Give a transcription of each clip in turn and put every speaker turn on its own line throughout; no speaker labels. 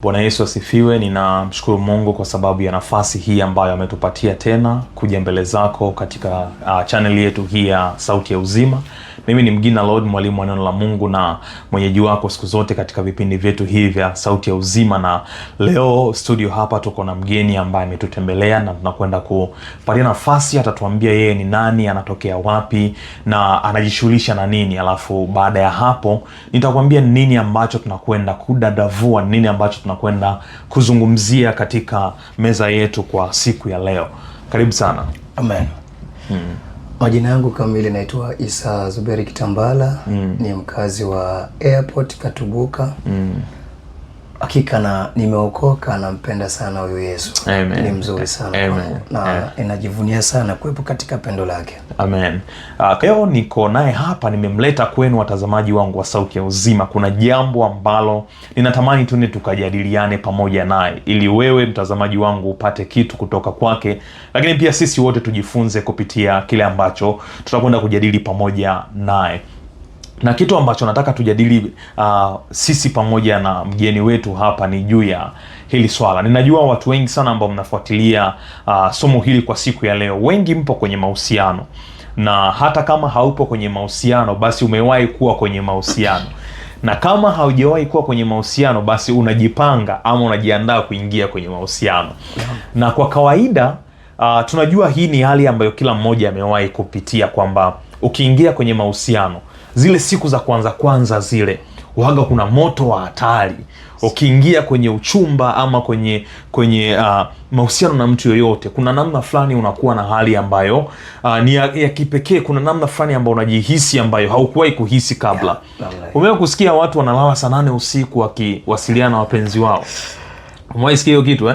Bwana Yesu asifiwe. Ninamshukuru Mungu kwa sababu ya nafasi hii ambayo ametupatia tena kuja mbele zako katika channel yetu hii ya Sauti ya Uzima. Mimi ni Mgina Lord, mwalimu wa neno la Mungu na mwenyeji wako siku zote katika vipindi vyetu hivi vya Sauti ya Uzima, na leo studio hapa tuko na mgeni ambaye ametutembelea na tunakwenda kupatia nafasi, atatuambia yeye ni nani, anatokea wapi na anajishughulisha na nini. Alafu baada ya hapo nitakwambia nini ambacho tunakwenda kudadavua, nini ambacho tunakwenda kuzungumzia katika meza yetu kwa siku ya leo. Karibu sana.
Amen. Majina yangu kamili naitwa Isa Zuberi Kitambala. Ni mkazi wa Airport Katubuka. Hakika na nimeokoka, nampenda sana huyu Yesu.
Amen.
Ni mzuri sana.
Amen.
Na inajivunia sana kuwepo katika pendo lake.
Amen. Leo niko naye hapa, nimemleta kwenu watazamaji wangu wa Sauti ya Uzima. Kuna jambo ambalo ninatamani tuende tukajadiliane pamoja naye, ili wewe mtazamaji wangu upate kitu kutoka kwake, lakini pia sisi wote tujifunze kupitia kile ambacho tutakwenda kujadili pamoja naye. Na kitu ambacho nataka tujadili sisi pamoja na mgeni wetu hapa ni juu ya hili swala. Ninajua watu wengi sana ambao mnafuatilia somo hili kwa siku ya leo, wengi mpo kwenye mahusiano, na hata kama haupo kwenye mahusiano basi umewahi kuwa kwenye mahusiano, na kama haujawahi kuwa kwenye mahusiano basi unajipanga ama unajiandaa kuingia kwenye mahusiano. Na kwa kawaida tunajua hii ni hali ambayo kila mmoja amewahi kupitia, kwamba ukiingia kwenye mahusiano, zile siku za kwanza zile huaga kuna moto wa hatari. Ukiingia kwenye uchumba ama kwenye mahusiano na mtu yoyote, kuna namna fulani unakuwa na hali ambayo ni ya kipekee. Kuna namna fulani ambayo unajihisi ambayo haukuwahi kuhisi kabla. Umewahi kusikia watu wanalala saa 8 usiku wakiwasiliana na wapenzi wao? Umewahi sikia hiyo kitu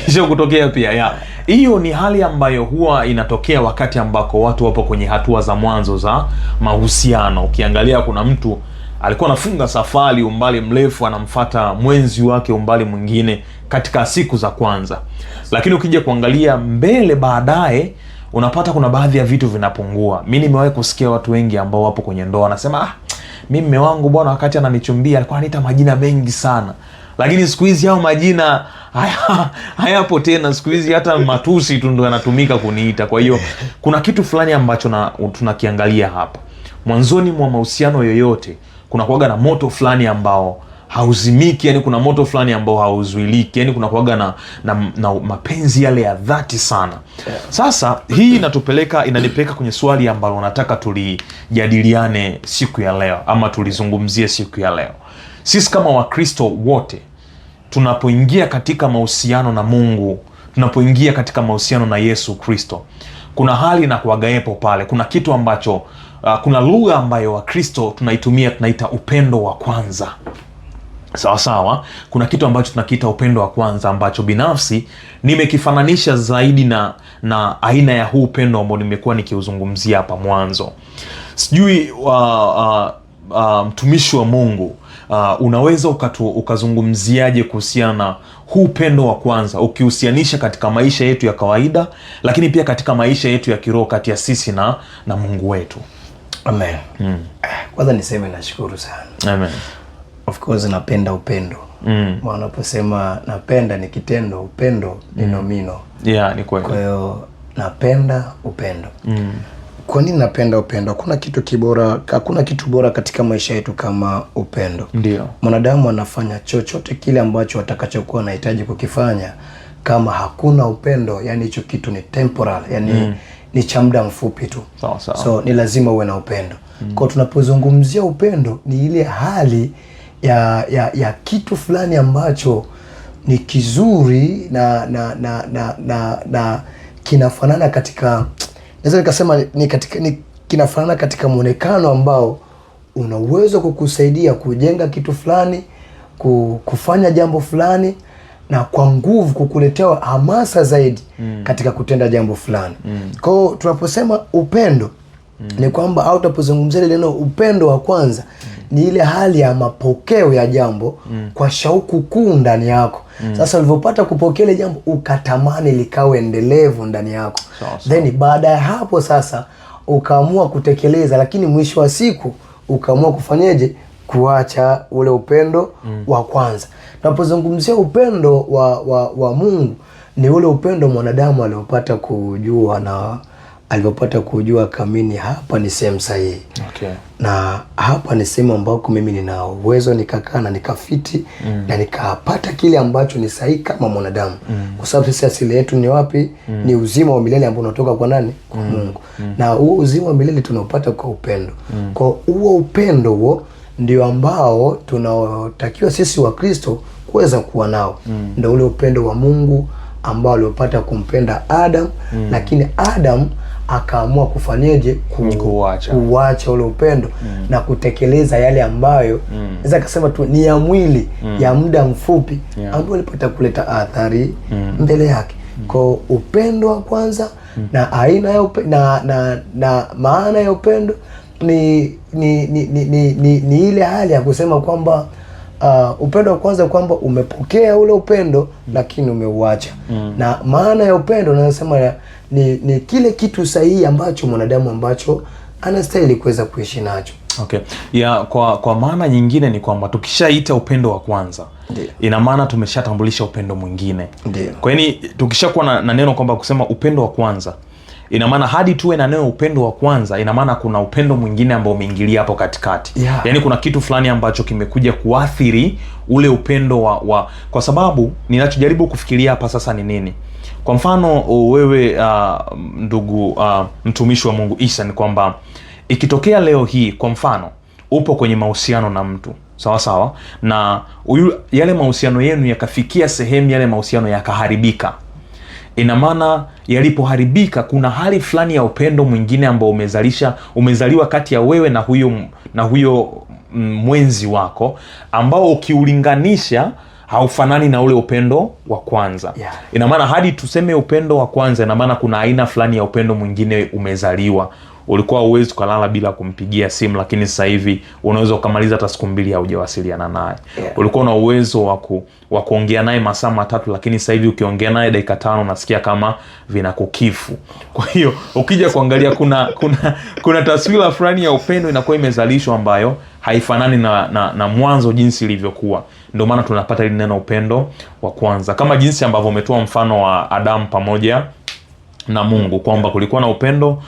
Kisha kutokea pia. Hiyo ni hali ambayo huwa inatokea wakati ambako watu wapo kwenye hatua za mwanzo za mahusiano. Ukiangalia kuna mtu alikuwa anafunga safari umbali mrefu, anamfuata mwenzi wake umbali mwingine katika siku za kwanza. Lakini ukija kuangalia mbele baadaye, unapata kuna baadhi ya vitu vinapungua. Mimi nimewahi kusikia watu wengi ambao wapo kwenye ndoa anasema, mimi mume wangu bwana wakati ananichumbia alikuwa aniita majina mengi sana, lakini siku hizi hao majina hayapo tena. Siku hizi hata matusi tu ndio yanatumika kuniita. Kwa hiyo kuna kitu fulani ambacho tunakiangalia hapa. Mwanzoni mwa mahusiano yoyote kuna kuwaga na moto fulani ambao hauzimiki, yani kuna moto fulani ambao hauzuiliki, yani kuna kuwaga na mapenzi yale ya dhati sana. Sasa hii inanipeleka kwenye swali ambalo nataka tulijadiliane siku ya leo, ama tulizungumzie siku ya leo. Sisi kama Wakristo wote tunapoingia katika mahusiano na Mungu, tunapoingia katika mahusiano na Yesu Kristo, kuna hali na kuagaepo pale. Kuna kitu ambacho kuna lugha ambayo Wakristo tunaitumia, tunaita upendo wa kwanza. Sawa. Kuna kitu ambacho tunakiita upendo wa kwanza, ambacho binafsi nimekifananisha zaidi na aina ya huu upendo ambao nimekuwa nikiuzungumzia hapa mwanzo. Sijui mtumishi wa Mungu, unaweza ukazungumziaje kuhusiana na huu upendo wa kwanza, ukihusianisha katika maisha yetu ya kawaida, lakini pia katika maisha yetu ya kiroho kati ya sisi na Mungu wetu?
Amen. Kwanza niseme nashukuru sana.
Amen.
Of course napenda upendo. Wanaposema napenda ni kitendo, upendo ni nomino.
Ni kweli.
Kwa hiyo napenda upendo. Kwa nini napenda upendo? Hakuna kitu bora katika maisha yetu kama upendo.
Ndio. Mwanadamu
anafanya chochote kile ambacho atakachokuwa anahitaji kukifanya, kama hakuna upendo, yani hicho kitu ni temporal, yani ni cha muda mfupi tu.
Sawa.
So ni lazima uwe na upendo. Kwa tunapozungumzia upendo, ni ile hali ya kitu fulani ambacho ni kizuri na kinafanana katika, naweza nikasema kinafanana katika muonekano ambao una uwezo kukusaidia kujenga kitu fulani, kufanya jambo fulani, na kwa nguvu kukuletea hamasa zaidi katika kutenda jambo fulani. Kwa hiyo tunaposema upendo ni kwamba, au tunapozungumzia ile neno upendo wa kwanza, ni ile hali ya mapokeo ya jambo kwa shauku kuu ndani yako. Sasa ulivyopata kupokea ile jambo, ukatamani likawe endelevu ndani yako. Then baada ya hapo sasa ukaamua kutekeleza, lakini mwisho wa siku ukaamua kufanyeje? Kuacha ule upendo wa kwanza. Tunapozungumzia upendo wa Mungu, ni ule upendo mwanadamu aliopata kujua na alipopata kujua kamini, hapa ni sehemu sahihi.
Okay.
Na hapa ni sehemu ambako mimi nina uwezo nikakaa na nikafiti na nikapata kile ambacho ni sahihi kama mwanadamu. Kwa sababu sisi asili yetu ni wapi? Ni uzima wa milele ambao unatoka kwa nani? Kwa Mungu. Na huo uzima wa milele tunaupata kwa upendo. Kwa huo upendo huo ndio ambao tunaotakiwa sisi wa Kristo kuweza kuwa nao. Ndio ule upendo wa Mungu ambao aliopata kumpenda Adam, lakini Adam akaamua kufanyeje? Kuacha ule upendo na kutekeleza yale ambayo naweza kusema tu ni ya mwili ya muda mfupi ambao alipata kuleta athari mbele yake. Kwa upendo wa kwanza na aina ya na maana ya upendo ni ile hali ya kusema kwamba upendo wa kwanza kwamba umepokea ule upendo lakini umeuacha. Na maana ya upendo nasema ni kile kitu sahihi ambacho mwanadamu ambacho anastahili kuweza kuishi nacho.
Okay. Kwa maana nyingine ni kwamba tukishaita upendo wa kwanza, ina maana tumeshatambulisha upendo mwingine. Kwa hiyo tukishakuwa na neno kwamba kusema upendo wa kwanza, ina maana hadi tuwe na neno upendo wa kwanza, ina maana kuna upendo mwingine ambao umeingilia hapo katikati. Yaani kuna kitu fulani ambacho kimekuja kuathiri ule upendo kwa sababu ninachojaribu kufikiria hapa sasa ni nini? Kwa mfano wewe ndugu mtumishi wa Mungu Isa, ni kwamba ikitokea leo hii kwa mfano upo kwenye mahusiano na mtu sawa na yale mahusiano yenu yakafikia sehemu yale mahusiano yakaharibika, ina maana yalipoharibika kuna hali fulani ya upendo mwingine ambao umezaliwa kati ya wewe na huyo mwenzi wako, ambao ukiulinganisha haufanani na ule upendo wa kwanza. Ina maana hadi tuseme upendo wa kwanza, ina maana kuna aina fulani ya upendo mwingine umezaliwa. Ulikuwa uwezi kulala bila kumpigia simu, lakini sasa hivi unaweza ukamaliza hata siku 2 haujawasiliana naye. Ulikuwa na uwezo wa kuongea naye masaa 3, lakini sasa hivi ukiongea naye dakika 5 unasikia kama vinakukifu. Kwa hiyo ukija kuangalia kuna taswira fulani ya upendo inakuwa imezalishwa ambayo haifanani na mwanzo jinsi ilivyokuwa. Ndio maana tunapata ile neno upendo wa kwanza, kama jinsi ambavyo umetoa mfano wa Adam pamoja na Mungu, kwamba kulikuwa na upendo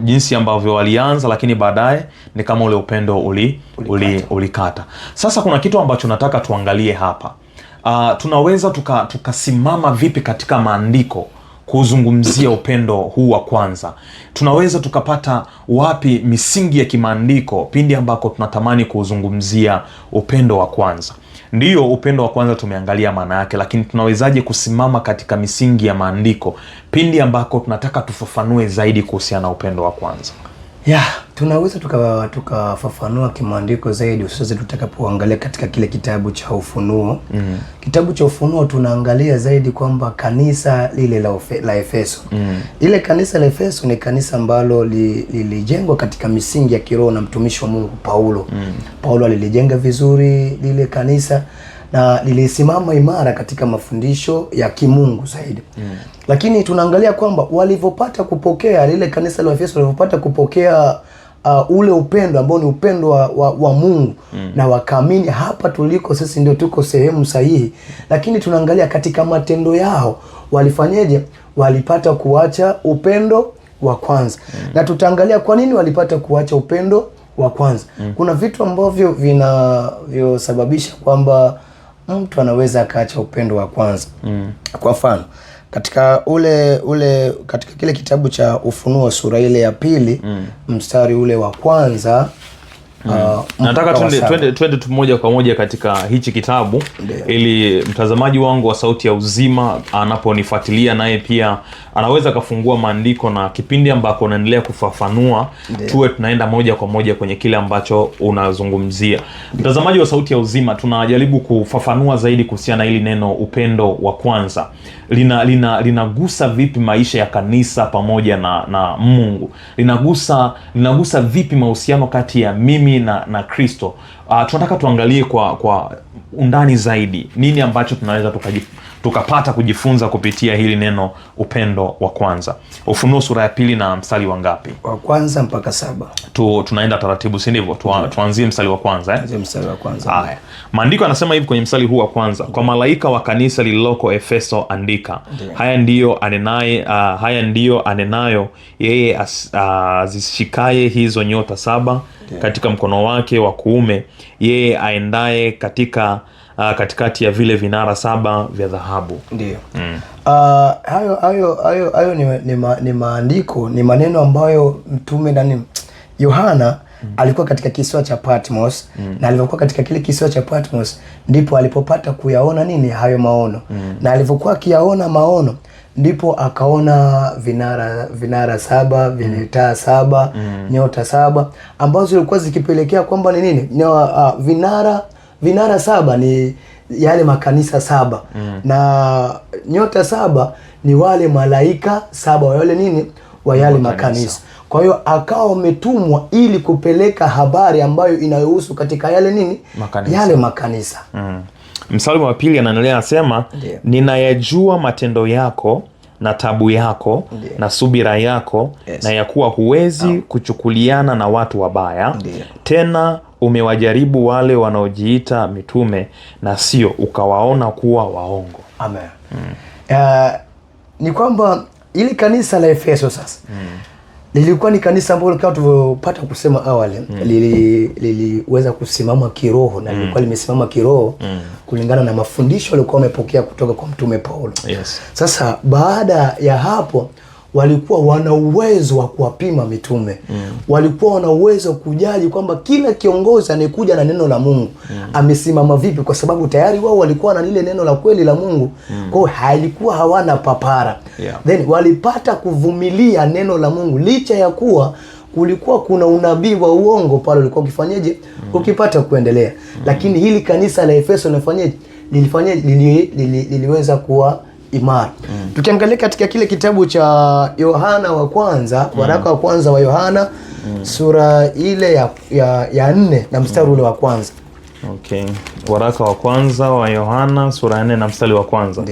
jinsi ambavyo walianza, lakini baadaye ni kama ule upendo ulikata. Sasa kuna kitu ambacho nataka tuangalie hapa. Tunaweza tukasimama vipi katika maandiko kuzungumzia upendo huu wa kwanza? Tunaweza tukapata wapi misingi ya kimaandiko pindi ambako tunatamani kuzungumzia upendo wa kwanza? Ndiyo, upendo wa kwanza tumeangalia maana yake, lakini tunawezaje kusimama katika misingi ya maandiko pindi ambako tunataka tufafanue zaidi kuhusiana na upendo wa kwanza?
Tunaweza tukafafanua kimaandiko zaidi, hususan tutakapoangalia katika kile kitabu cha Ufunuo. Kitabu cha Ufunuo tunaangalia zaidi kwamba kanisa lile la Efeso. Ile kanisa la Efeso ni kanisa ambalo lilijengwa katika misingi ya kiroho na mtumishi wa Mungu Paulo. Paulo alilijenga vizuri lile kanisa na lilisimama imara katika mafundisho ya kimungu zaidi. Lakini tunaangalia kwamba walivyopata kupokea lile kanisa la Efeso, walivyopata kupokea ule upendo ambao ni upendo wa Mungu na wakaamini hapa tuliko sisi ndio tuko sehemu sahihi. Lakini tunaangalia katika matendo yao walifanyeje? Walipata kuacha upendo wa kwanza. Na tutaangalia kwa nini walipata kuacha upendo wa kwanza. Kuna vitu ambavyo vinavyosababisha kwamba mtu anaweza akaacha upendo wa kwanza. Kwa mfano katika katika kile kitabu cha Ufunuo sura ile ya 2 mstari ule wa kwanza,
nataka twende moja kwa moja katika hichi kitabu ili mtazamaji wangu wa Sauti ya Uzima anaponifuatilia naye pia anaweza kafungua maandiko, na kipindi ambako unaendelea kufafanua tuwe tunaenda moja kwa moja kwenye kile ambacho unazungumzia. Mtazamaji wa Sauti ya Uzima, tunajaribu kufafanua zaidi kuhusiana na hili neno upendo wa kwanza. Linagusa vipi maisha ya kanisa pamoja na Mungu? Linagusa vipi mahusiano kati ya mimi na Kristo? tunataka tuangalie kwa undani zaidi nini ambacho tunaweza tukapata kujifunza kupitia hili neno upendo wa kwanza. Ufunuo sura ya 2 na mstari wa ngapi?
Wa kwanza mpaka 7.
Tunaenda taratibu, si ndivyo? Tuanzie mstari wa kwanza
Mstari wa kwanza.
Haya. Maandiko yanasema hivi kwenye mstari huu wa kwanza: kwa malaika wa kanisa lililoko Efeso andika, haya ndiyo anenayo yeye azishikaye hizo nyota 7 katika mkono wake wa kuume, yeye aendaye katikati ya vile vinara 7 vya dhahabu.
Ndio. Hayo ni maandiko, ni maneno ambayo mtume ndani Yohana alikuwa katika kisiwa cha Patmos, na alipokuwa katika kile kisiwa cha Patmos ndipo alipopata kuyaona nini hayo maono. Na alipokuwa akiyaona maono ndipo akaona vinara 7 vyenye taa 7, nyota 7 ambazo zilikuwa zikipelekea kwamba ni nini? Vinara 7 ni yale makanisa 7 na nyota 7 ni wale malaika 7 wale nini wa yale makanisa. Kwa hiyo akawa umetumwa ili kupeleka habari ambayo inayohusu katika yale nini yale makanisa.
Mstari wa 2 anaendelea anasema, ninayajua matendo yako na tabu yako na subira yako, na ya kuwa huwezi kuchukuliana na watu wabaya. Tena umewajaribu wale wanaojiita mitume na sio, ukawaona kuwa waongo.
Amen. Ni kwamba ili kanisa la Efeso sasa lilikuwa ni kanisa ambalo kama tulivyopata kusema awali liliweza kusimama kiroho, na lilikuwa limesimama kiroho kulingana na mafundisho walikuwa wamepokea kutoka kwa mtume Paulo. Sasa baada ya hapo walikuwa wana uwezo wa kuwapima mitume. Walikuwa wana uwezo wa kujaji kwamba kila kiongozi anayekuja na neno la Mungu amesimama vipi, kwa sababu tayari wao walikuwa na lile neno la kweli la Mungu. Kwa hiyo halikuwa hawana papara. Then walipata kuvumilia neno la Mungu licha ya kuwa kulikuwa kuna unabii wa uongo pale ulikuwa ukifanyaje ukipata kuendelea. Lakini hili kanisa la Efeso liliweza kuwa imara. Tukiangalia katika kile kitabu cha Yohana wa kwanza, waraka wa kwanza wa Yohana sura ile ya 4 na mstari ule wa kwanza.
Waraka wa kwanza wa Yohana sura ya 4 na mstari wa kwanza.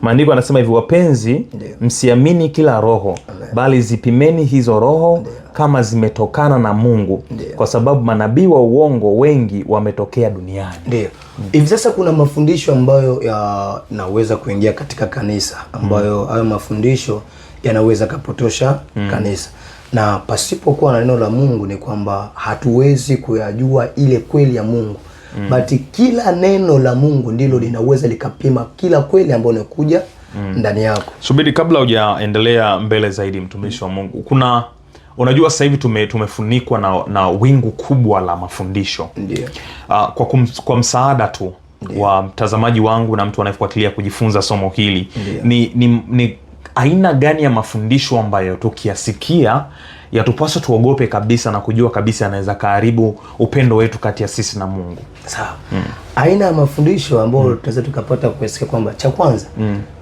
Maandiko yanasema hivi: wapenzi, msiamini kila roho, bali zipimeni hizo roho kama zimetokana na Mungu, kwa sababu manabii wa uongo wengi wametokea duniani.
Ndio. Hivi sasa kuna mafundisho ambayo yanaweza kuingia katika kanisa ambayo hayo mafundisho yanaweza kapotosha kanisa, na pasipokuwa na neno la Mungu ni kwamba hatuwezi kuyajua ile kweli ya Mungu. But kila neno la Mungu ndilo linaweza likapima kila kweli ambayo inakuja ndani yako.
Subiri, kabla hujaendelea mbele zaidi, mtumishi wa Mungu, unajua sasa hivi tumefunikwa na wingu kubwa la mafundisho.
Ndio.
Kwa msaada tu wa mtazamaji wangu na mtu anayefuatilia kujifunza somo hili, ni aina gani ya mafundisho ambayo tukiyasikia yatupaswa tuogope kabisa na kujua kabisa yanaweza karibu upendo wetu kati ya sisi na Mungu?
Sawa. Aina ya mafundisho ambayo tunaweza tukapata kusikia kwamba cha kwanza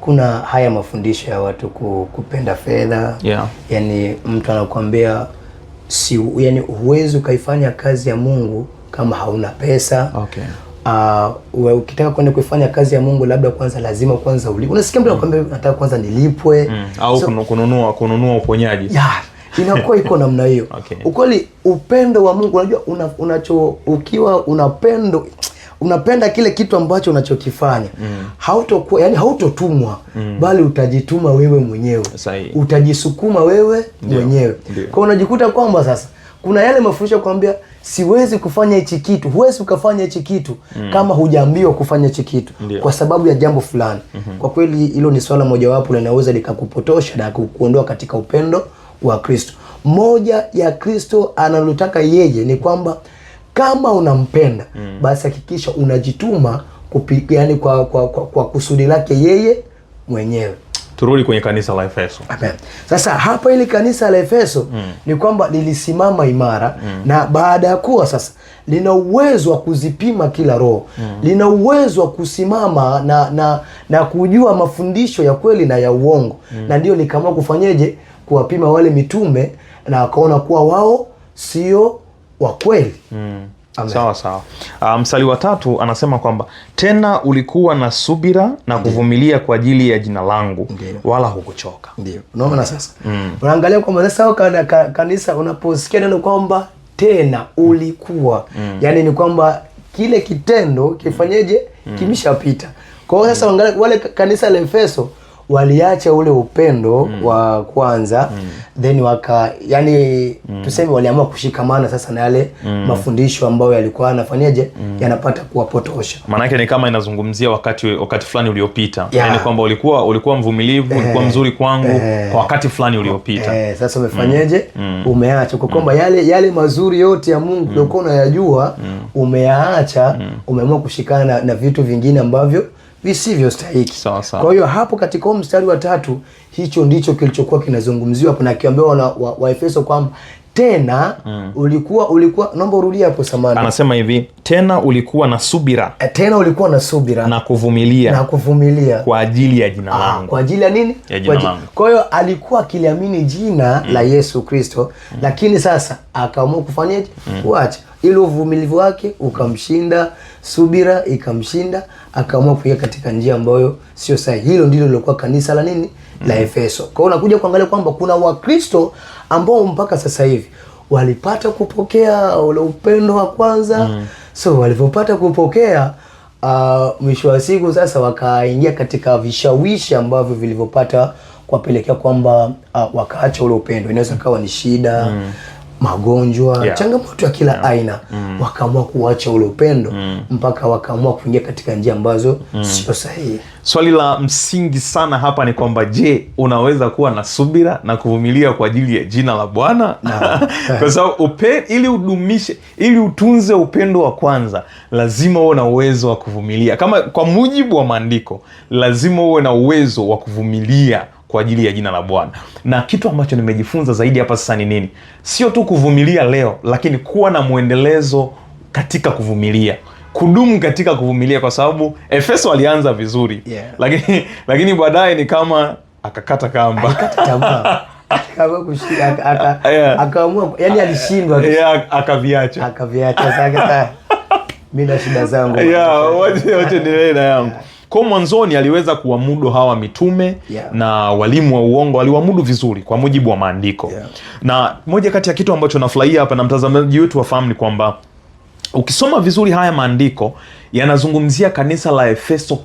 kuna haya mafundisho ya watu kupenda fedha. Yani mtu anakuambia yani huwezi ukaifanya kazi ya Mungu kama hauna pesa. Ukitaka kwenda kuifanya kazi ya Mungu labda kwanza lazima kwanza unasikia mtu anakuambia nataka kwanza nilipwe
au kununua uponyaji.
Inakuwa iko namna hiyo. Ukweli upendo wa Mungu, unajua ukiwa unapenda kile kitu ambacho unachokifanya, hautokuwa yani hautotumwa, bali utajituma wewe mwenyewe. Utajisukuma wewe mwenyewe. Kwa unajikuta kwamba sasa kuna yale mafundisho kwambia siwezi kufanya hichi kitu, huwezi ukafanya hichi kitu kama hujaambiwa kufanya hichi kitu kwa sababu ya jambo fulani. Kwa kweli hilo ni swala mojawapo linaweza likakupotosha na kukuondoa katika upendo wa Kristo. Moja ya Kristo analotaka yeye ni kwamba kama unampenda basi hakikisha unajituma yani kwa kusudi lake yeye mwenyewe.
Turudi kwenye kanisa la Efeso.
Amen. Sasa hapa ili kanisa la Efeso ni kwamba lilisimama imara na baada ya kuwa sasa lina uwezo wa kuzipima kila roho. Lina uwezo wa kusimama na kujua mafundisho ya kweli na ya uongo. Na ndio likaamua kufanyeje? Kuwapima wale mitume na wakaona kuwa wao sio wa kweli.
Sawa sawa. Mstari wa 3 anasema kwamba tena ulikuwa na subira na kuvumilia kwa ajili ya jina langu, wala hukuchoka.
Ndio. Unaona sasa? Unaangalia kwamba sasa kanisa unaposikia neno kwamba tena ulikuwa, yani ni kwamba kile kitendo kifanyeje, kimeshapita. Kwa hiyo sasa wale kanisa la Efeso waliacha ule upendo wa kwanza, then tuseme waliamua kushikamana sasa na yale mafundisho ambayo yalikuwa yanafanyaje, yanapata kuwapotosha.
Maana yake ni kama inazungumzia wakati fulani uliopita. Yaani kwamba ulikuwa mvumilivu, ulikuwa mzuri kwangu kwa wakati fulani uliopita.
Sasa umefanyaje? Umeacha kwa kwamba yale mazuri yote ya Mungu ulikuwa unayajua, umeyaacha, umeamua kushikana na vitu vingine ambavyo visivyo stahiki. Kwa hiyo hapo katika mstari wa 3 hicho ndicho kilichokuwa kinazungumziwa hapo, na akiambia wa Efeso kwamba tena ulikuwa naomba urudie hapo samani.
Anasema hivi, tena ulikuwa na subira.
Tena ulikuwa na subira
na kuvumilia kwa ajili ya jina langu.
Kwa ajili ya nini?
Ya jina langu.
Kwa hiyo alikuwa akiliamini jina la Yesu Kristo, lakini sasa akaamua kufanyaje? Kuacha. Ile uvumilivu wake ukamshinda, subira ikamshinda, akaamua kuingia katika njia ambayo sio sahihi. Hilo ndilo lilikuwa kanisa la nini? La Efeso. Kwa hiyo unakuja kuangalia kwamba kuna Wakristo ambao mpaka sasa hivi walipata kupokea ule upendo wa kwanza. So walipopata kupokea, mwisho wa siku sasa wakaingia katika vishawishi ambavyo vilivyopata kuwapelekea kwamba wakaacha ule upendo. Inaweza kawa ni shida, magonjwa, changamoto ya kila aina, wakaamua kuacha ule upendo mpaka wakaamua kuingia katika njia ambazo sio sahihi.
Swali la msingi sana hapa ni kwamba je, unaweza kuwa na subira na kuvumilia kwa ajili ya jina la Bwana? Kwa sababu ili utunze upendo wa kwanza, lazima uwe na uwezo wa kuvumilia. Kama kwa mujibu wa maandiko, lazima uwe na uwezo wa kuvumilia kwa ajili ya jina la Bwana. Na kitu ambacho nimejifunza zaidi hapa sasa ni nini? Sio tu kuvumilia leo, lakini kuwa na muendelezo katika kuvumilia. Kudumu katika kuvumilia, kwa sababu Efeso alianza vizuri. Lakini baadaye ni kama akakata kamba.
Akakata tamaa. Akaamua, yani alishindwa.
Akaviacha.
Sasa mimi na shida zangu.
Wacha nielewe na yangu. Kwa mwanzoni aliweza kuwamudu hawa mitume na walimu wa uongo, aliwamudu vizuri kwa mujibu wa maandiko. Na moja kati ya kitu ambacho nafurahia hapa na mtazamaji wetu wafahamu ni kwamba ukisoma vizuri haya maandiko yanazungumzia kanisa la Efeso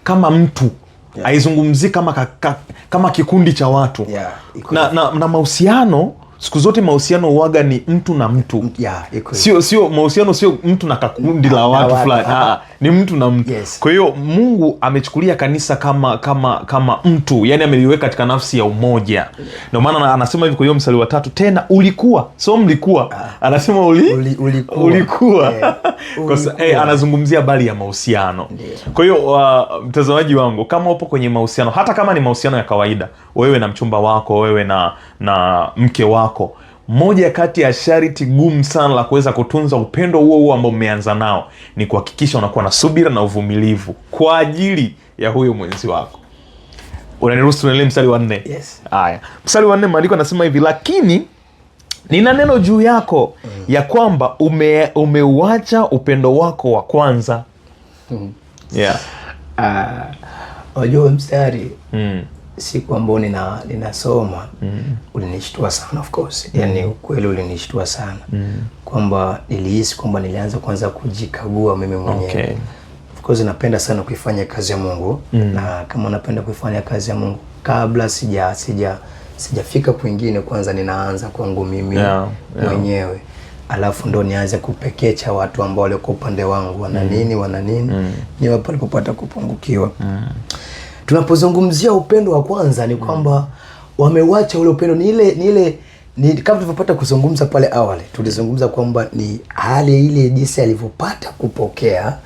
kama mtu. Haizungumzii kama kikundi cha watu. Na mahusiano, siku zote mahusiano huaga ni mtu na mtu. Sio mahusiano, sio mtu na kakundi la watu fulani. Ni mtu na mtu. Kwa hiyo Mungu amechukulia kanisa kama mtu, yani ameliweka katika nafsi ya umoja. Ndio maana anasema hivi kwa hiyo mstari wa 3, tena ulikuwa, sio mlikuwa. Anasema ulikuwa. Anazungumzia habari ya mahusiano. Kwa hiyo mtazamaji wangu, kama upo kwenye mahusiano, hata kama ni mahusiano ya kawaida, wewe na mchumba wako, wewe na mke wako, moja kati ya sharti gumu sana la kuweza kutunza upendo huo ambao umeanza nao ni kuhakikisha unakuwa na subira na uvumilivu kwa ajili ya huyo mwenzi wako. Unaniruhusu tuendelee mstari wa 4? Haya. Mstari wa 4 maandiko yanasema hivi, lakini nina neno juu yako ya kwamba umeuacha upendo wako wa kwanza.
Unajua mstari siku ambao ninasoma ulinishtua sana, of course. Yani ukweli ulinishtua sana kwamba nilihisi kwamba nilianza kwanza kujikagua mimi mwenyewe. Of course napenda sana kuifanya kazi ya Mungu, na kama napenda kuifanya kazi ya Mungu, kabla sijafika kwingine, kwanza ninaanza kwangu mimi mwenyewe. Alafu ndo nianze kupekecha watu ambao wale kwa upande wangu wana nini ni wapo walipopata kupungukiwa. Tunapozungumzia upendo wa kwanza ni kwamba wamewacha ule upendo, ni kama tulivyopata kuzungumza pale awali. Tulizungumza kwamba ni hali ile jinsi alivyopata kupokea,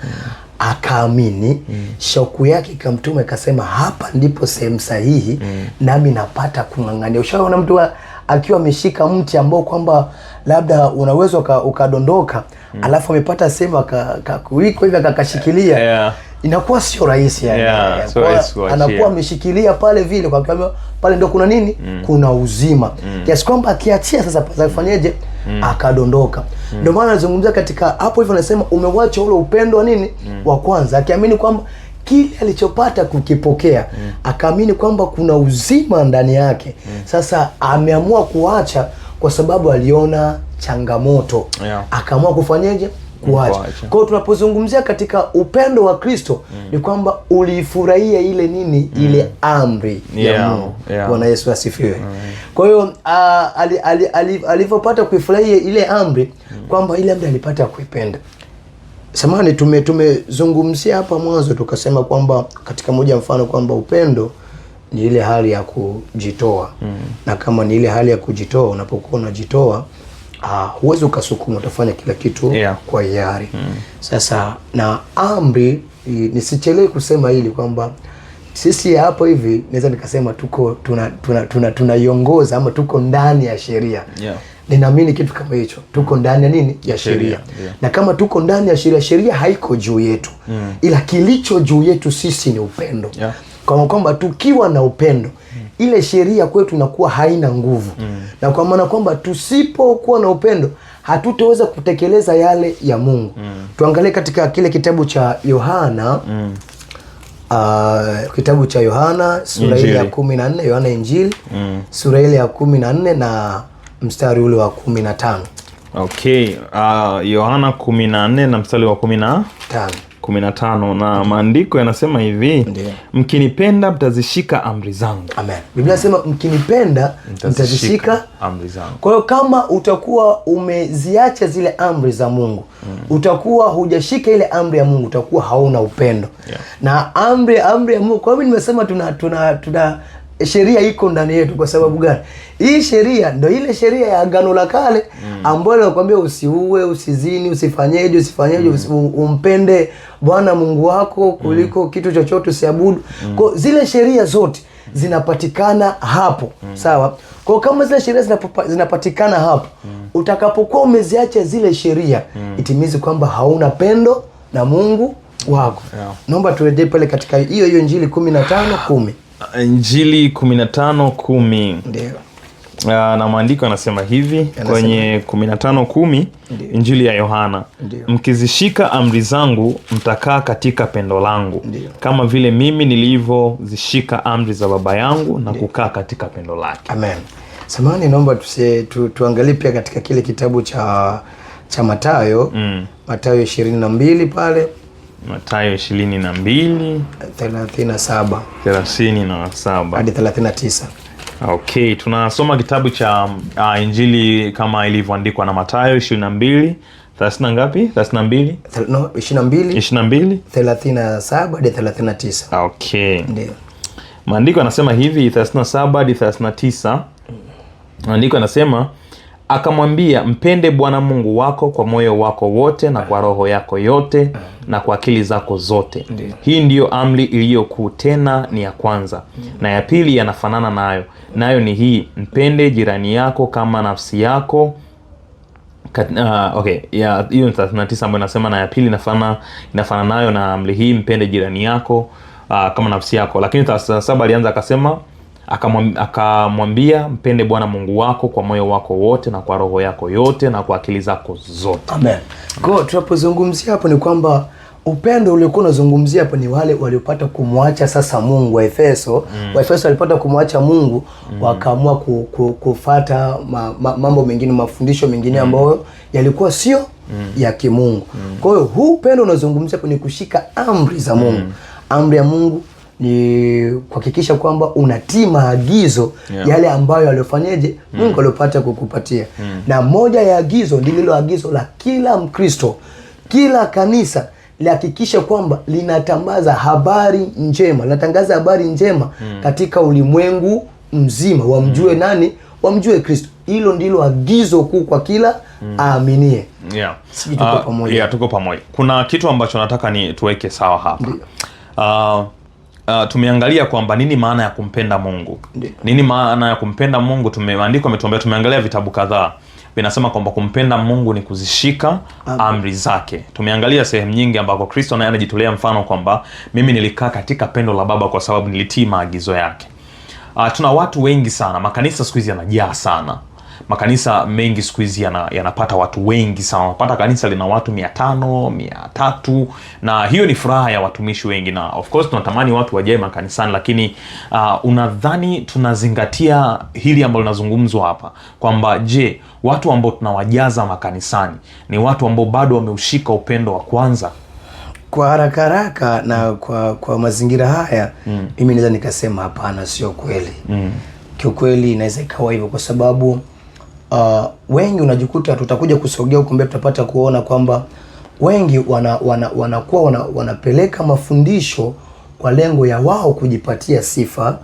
akaamini, shauku yake ikamtuma, ikasema hapa ndipo sehemu sahihi, nami napata kung'ang'ania. Ushaona mtu akiwa ameshika mti ambao kwamba labda unaweza ukadondoka, alafu amepata sehemu akakuiko hivi akakashikilia. inakuwa sio rahisi yani.
So
anakuwa ameshikilia pale vile kwa sababu pale ndio kuna nini? Kuna uzima. Kiasi kwamba akiachia sasa afanyeje? Akadondoka. Ndio maana anazungumzia katika hapo hivyo anasema umewacha ule upendo wa nini? Wa kwanza, akiamini kwamba kile alichopata kukipokea, akaamini kwamba kuna uzima ndani yake. Sasa ameamua kuacha kwa sababu aliona changamoto. Akaamua kufanyeje? Kuacha. Kwa hiyo tunapozungumzia katika upendo wa Kristo ni kwamba ulifurahia ile nini? Ile amri ya Mungu. Bwana Yesu asifiwe. Kwa hiyo alivyopata kuifurahia ile amri, kwamba ile amri alipata kuipenda. Samahani, tumezungumzia hapa mwanzo tukasema kwamba katika moja mfano kwamba upendo ni ile hali ya kujitoa. Na kama ni ile hali ya kujitoa, unapokuwa unajitoa, huwezi ukasukuma, utafanya kila kitu kwa hiari. Sasa na amri, nisichelewe kusema hili kwamba sisi hapo hivi naweza nikasema tuko tunaiongoza ama tuko ndani ya sheria. Ninaamini kitu kama hicho, tuko ndani ya nini? Ya sheria. Na kama tuko ndani ya sheria, sheria haiko juu yetu. Ila kilicho juu yetu sisi ni upendo. Kwa kwamba tukiwa na upendo, ile sheria kwetu inakuwa haina nguvu. Na kwa maana kwamba tusipokuwa na upendo, hatutaweza kutekeleza yale ya Mungu. Tuangalie katika kile kitabu cha Yohana, kitabu cha Yohana sura ile ya 14, Yohana Injili sura ile ya 14 na mstari ule wa 15.
Okay, Yohana 14 na mstari wa 15, na maandiko yanasema hivi, mkinipenda mtazishika amri zangu.
Amen. Biblia inasema mkinipenda mtazishika
amri zangu.
Kwa hiyo kama utakuwa umeziacha zile amri za Mungu, utakuwa hujashika ile amri ya Mungu, utakuwa hauna upendo. Na amri ya Mungu, kwa hiyo nimesema tuna sheria iko ndani yetu. Kwa sababu gani? Hii sheria ndio ile sheria ya Agano la Kale ambayo inakwambia usiue, usizini, usifanyeje, umpende Bwana Mungu wako kuliko kitu chochote, usiabudu. Kwa zile sheria zote zinapatikana hapo. Sawa? Kwa kama zile sheria zinapatikana hapo, utakapokuwa umeziacha zile sheria, itimizi kwamba hauna pendo na Mungu wako. Naomba turejee pale katika hiyo Injili 15:10.
Injili 15:10.
Ndio.
Na maandiko yanasema hivi kwenye 15:10, Injili ya Yohana, mkizishika amri zangu mtakaa katika pendo langu. Kama vile mimi nilivyozishika amri za Baba yangu na kukaa katika pendo lake.
Amen. Samahani, naomba tuangalie pia katika kile kitabu cha Mathayo, Mathayo 22 pale.
Mathayo 22
37 hadi 39.
Okay, tunasoma kitabu cha Injili kama ilivyoandikwa na Mathayo 22 30 ngapi? 32?
No, 22 37 hadi 39.
Okay. Ndio. Maandiko yanasema hivi 37 hadi 39. Maandiko yanasema, akamwambia, mpende Bwana Mungu wako kwa moyo wako wote na kwa roho yako yote na kwa akili zako zote. Hii ndiyo amri iliyokuu, tena ni ya kwanza. Na ya pili yanafanana nayo. Nayo ni hii, mpende jirani yako kama nafsi yako. Okay, ya hiyo 39 ambayo inasema na ya pili inafanana nayo na amri hii, mpende jirani yako kama nafsi yako. Lakini 37 alianza akasema, akamwambia mpende Bwana Mungu wako kwa moyo wako wote na kwa roho yako yote na kwa akili zako zote.
Amen. Kwa tunapozungumzia hapo ni kwamba upendo uliokuwa unazungumzia hapo ni wale waliopata kumwacha sasa Mungu. Waefeso walipata kumwacha Mungu, wakaamua kufuata mambo mengine, mafundisho mengine ambayo yalikuwa sio ya kimungu. Kwa hiyo huu upendo unazungumzia hapo ni kushika amri za Mungu. Amri ya Mungu ni kuhakikisha kwamba unatii maagizo yale ambayo aliyofanyaje Mungu aliyopata kukupatia. Na moja ya agizo ndilo agizo la kila Mkristo, kila kanisa lihakikisha kwamba linatangaza habari njema katika ulimwengu mzima, wamjue nani? Wamjue Kristo. Hilo ndilo agizo kuu kwa kila aaminie.
Tuko pamoja. Kuna kitu ambacho nataka tuweke sawa hapa. Tumeangalia kwamba nini maana ya kumpenda Mungu. Nini maana ya kumpenda Mungu? Maandiko yametuambia, tumeangalia vitabu kadhaa vinasema kwamba kumpenda Mungu ni kuzishika amri zake. Tumeangalia sehemu nyingi ambako Kristo naye anajitolea mfano kwamba mimi nilikaa katika pendo la Baba kwa sababu nilitii maagizo yake. Tuna watu wengi sana, makanisa siku hizi yanajaa sana. Makanisa mengi siku hizi yanapata watu wengi sana. Unapata kanisa lina watu 500, 300, na hiyo ni furaha ya watumishi wengi, na of course tunatamani watu wajae makanisani, lakini unadhani tunazingatia hili ambalo linazungumzwa hapa kwamba je, watu ambao tunawajaza makanisani ni watu ambao bado wameushika upendo wa kwanza?
Kwa haraka haraka na kwa mazingira haya mimi naweza nikasema hapana, sio kweli. Kiukweli inaweza ikawa hivyo kwa sababu wengi unajikuta, tutakuja kusogea huko mbele tutapata kuona kwamba wengi wanakuwa wanapeleka mafundisho kwa lengo ya wao kujipatia sifa,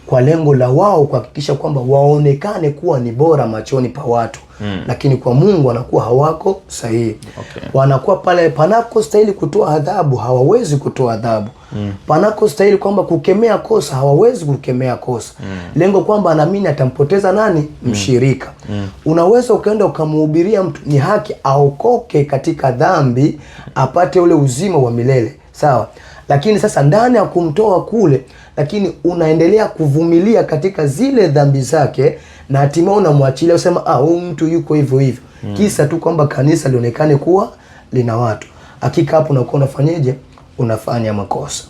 kwa lengo la wao kuhakikisha kwamba waonekane kuwa ni bora machoni pa watu, lakini kwa Mungu wanakuwa hawako sahihi. Wanakuwa pale panako stahili kutoa adhabu hawawezi kutoa adhabu, panako stahili kwamba kukemea kosa hawawezi kukemea kosa. Lengo kwamba anaamini atampoteza nani? Mshirika. Unaweza ukaenda ukamhubiria mtu ni haki aokoke katika dhambi apate ule uzima wa milele, sawa, lakini sasa ndani ya kumtoa kule, lakini unaendelea kuvumilia katika zile dhambi zake, na hatimaye unamwachilia usema huyu mtu yuko hivyo hivyo, kisa tu kwamba kanisa lionekane kuwa lina watu. Hakika hapo unakuwa unafanyaje? Unafanya makosa.